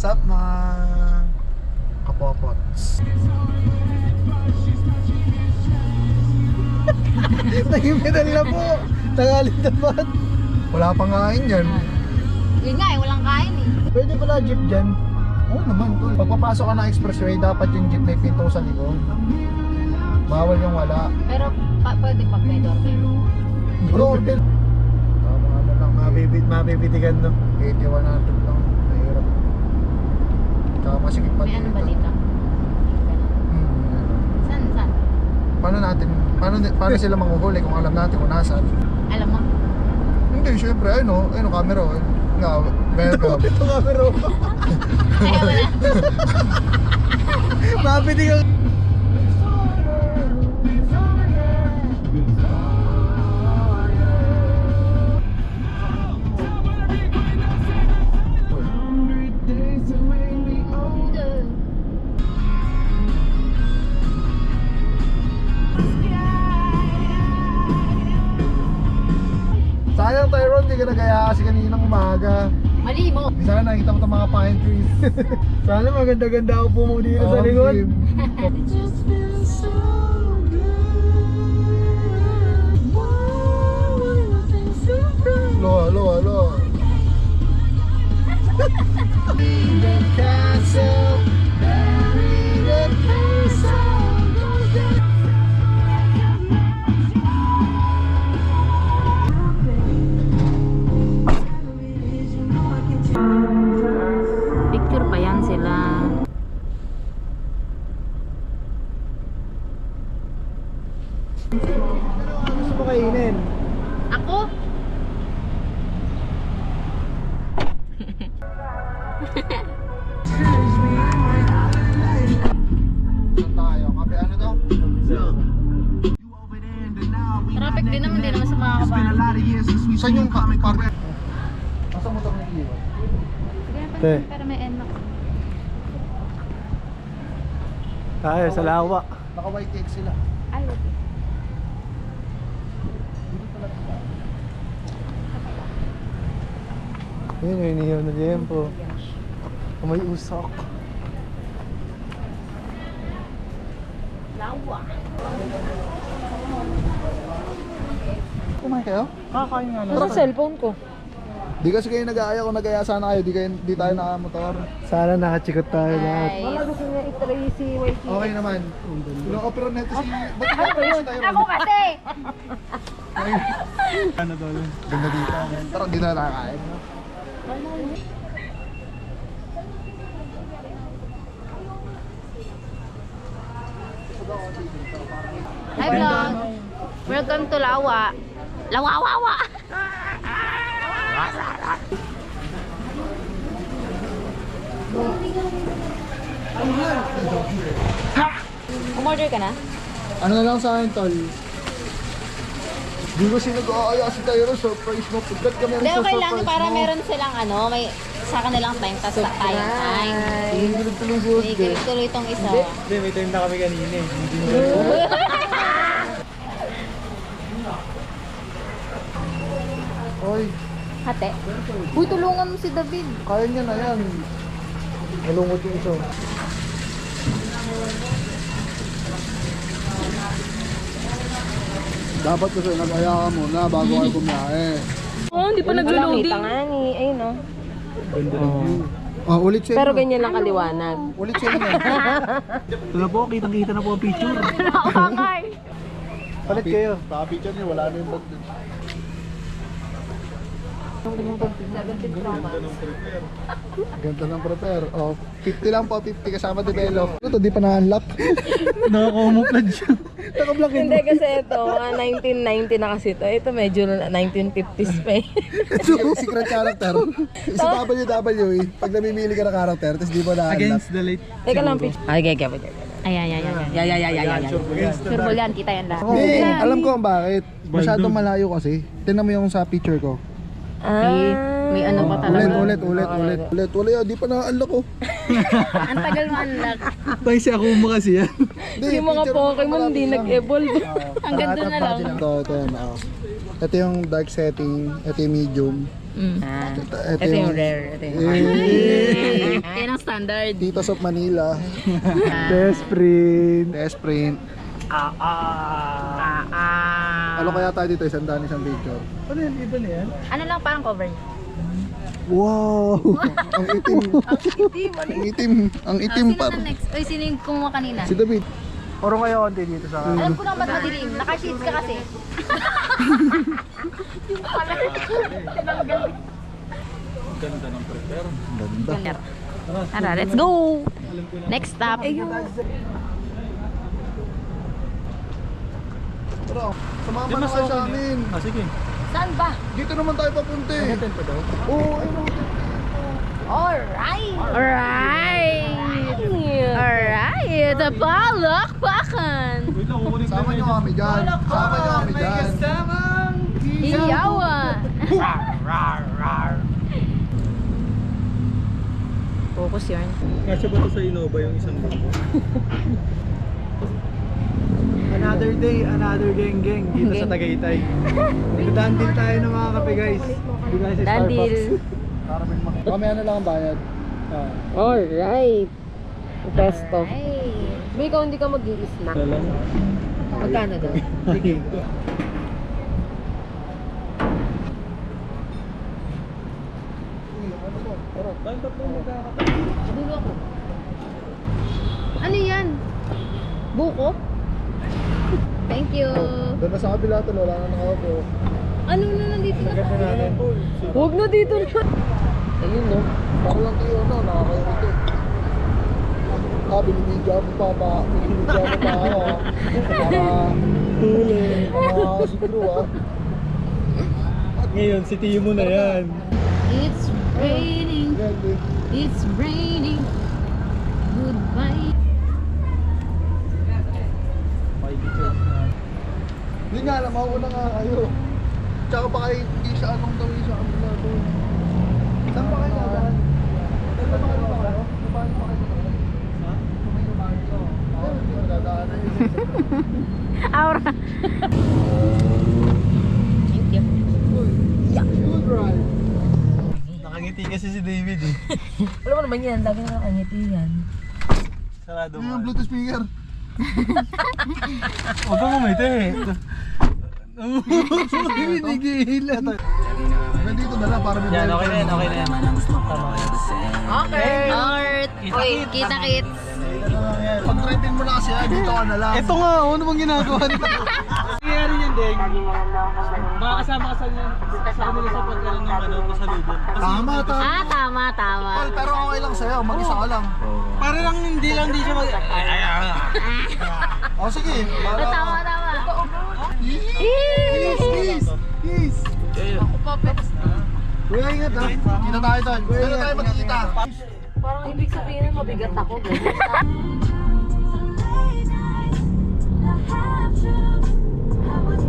What's up mga kapopots? Naging medal na po. Tangalit dapat. Wala pang kain dyan. Yun nga eh, walang kain eh. Pwede pala jeep dyan. Oo naman tol. Pagpapasok ka ng expressway, dapat yung jeep may pinto sa likod. Bawal yung wala. Pero pwede pag may doorbell. Bro, hotel. Tama ano lang, mabibitigan no. 8100 lang. Mahirap. Tsaka masikip pa May ano ba dito? Saan? Paano sila manghuhuli kung alam natin kung nasaan? Alam mo? Hindi, syempre, ayun camera. Nga, welcome. Ito camera. Ay, wala. Mabitigan. Sayang Tyrone, di ka nagaya kasi kaninang umaga. Mali mo. Di sana nakikita mo itong mga pine trees. Sana maganda-ganda ako po mo dito sa likod. Alo. Picture pa yan sila. Gusto mo kainin? Ako? Saan tayo? Kape ano to? Traffic din naman, di naman sa mga kabahan. Saan yung park? Nasa motor na iiwan? Te. Pero may end ako. Tayo sa lawa. Naka-white cake sila. Ay, okay. Yun yung inihaw na liempo. May usok. Lawa. Kumain kayo? Kakain nga lang. Nasa cellphone ko. Di kasi kayo nag-aaya, kung nag-aaya sana kayo, di tayo nakamotor. Sana nakachikot tayo lahat. Wala gusto niya itry si YT. Okay naman. Ilang opera neto si... Ba't Ako yun. Ako kasi! Ano tol? Ganda dito. Tara, di na nakakain. Hi vlog! Welcome to Lawa. Lawawawa! Umorder ka na? Ano na lang sa akin, tol? Di kasi nag-aaya si Tyro, surprise mo. Ba't kami Hindi, okay lang. surprise Para mo? meron silang may sa kanilang time, tapos tayong time. Hindi tuloy si Jose. Sige, tuloy itong isa. Hindi, may time na kami kanina eh. Hindi mo. Oy, Hate. Uy, tulungan mo si David. kaya niya na yan. Malungkot yung isa. Dapat kasi nag-aya ka muna bago kayo bumiyahe. Oh, hindi pa nag-loading. Ayun o. Ganda ng view. Oh, ulit siya. Pero ganyan lang kaliwanag. Ulit siya na. Ito na po, kitang-kita na po ang picture. Nakakay. Palit kayo. Baka picture niyo, wala na yung bag. 70 Pro Max. Ganda ng prepare. Oh, 50 lang po, 50 kasama develop. Ito, di pa na-unlock. Nakakamuflage siya. Naka-block Hindi kasi ito, mga 1990 na kasi ito. Ito medyo 1950s pa eh. Ito, secret character. Sa WWE, pag namimili ka ng character, tapos di ba na-unlock. Against the light. Teka lang, pitch. Ay, gaya. Sure ball yan, kita yan lahat. Hindi, alam ko kung bakit. Masyadong malayo kasi. Tingnan mo yung sa picture ko. May ano pa talaga. Ulit. Wala, di pa na-unlock ko. Ang tagal mo unlock. Tayo si Akuma kasi yan. Yung mga Pokemon hindi nag-evolve. Ang ganda na lang. Ito yan. Ito yung dark setting, ito yung medium. Ito Ito yung rare. Ito yung Yan ang standard. Titos of Manila. Test print. Test print. Ano kaya tayo dito? Isang picture. Ano yan? Iba na yan? Ano lang parang cover niya? Wow! Ang itim. Ang itim. Ang itim Sino par. na next? Oy, sino yung kumuha kanina? Si David. Puro kayo konti dito sa akin. Alam ko lang ba't madilim. Naka-shades ka kasi. Yung pala. Ganda. Tara, let's go! Next stop. Tara, sumama na kayo sa amin. Ah, sige. Saan ba? Dito naman tayo papunta eh. Hotel pa daw. Oo, ayun. Alright! Alright! Palakpakan! Wait lang, kukunin ko Sama nyo kami dyan. Sama nyo kami dyan. Iyawa! Focus yarn. Kasya ba ito sa Innova yung isang buko? Another day, another geng dito sa Tagaytay. Nagdaan din tayo ng mga kape guys. Dito tayo sa Dandil. Starbucks. Mamaya na lang ang bayad. Ah, Alright. Pesto. Ay. Ba, ikaw hindi ka mag-i-snack. wala lang. Magkano daw? Sige. Dulo ako. Ano yan? Buko? Thank you. Doon na sa kabila ito, wala na nakaupo. Ano na nandito na Ganda tayo? natin. Huwag na dito na. Ayun no, baka lang kayo na, nakakairito. Binibidya mo pa ba? Binibidya mo pa ako ah. Para Huli. siguro ah. Ngayon, si Timo na yan. It's raining. Ganda. It's raining. Goodbye. Hindi nga alam, mauna nga kayo. Tsaka baka hindi siya anong gawin sa kabila doon. Saan pa kayo dadaan? Saan pa kayo ba kayo? Saan pa kayo? Ha? May lumaan ko. Ayun, hindi ko dadaan na yun. Aura. Thank you. Good ride. Nakangiti kasi si David eh. Alam mo naman yan, lagi na nakangiti yan. Sarado Yung mo. Bluetooth speaker. Huwag kang umiti eh. Binigila. Nandito na lang para may Yan, okay na yan, okay na yan. Tama yan. Okay. Art. Oy, kita-kits. Pag-tripin mo na kasi ah, dito ka na lang. Ito nga, ano bang ginagawa nito? Nangyayari yan, Deng. Makakasama ka sa kanila sa pagkaroon ng pasalubong. Tama, tama. Ah, tama, tama. Paul, pero okay lang sa'yo, mag-isa ka lang. Para lang hindi siya mag... O sige. Ah, tama, tama. Please, please. Kuya, ingat ha. Kita tayo doon. Kuya, tayo magkikita. Parang ibig sabihin na mabigat ako. I was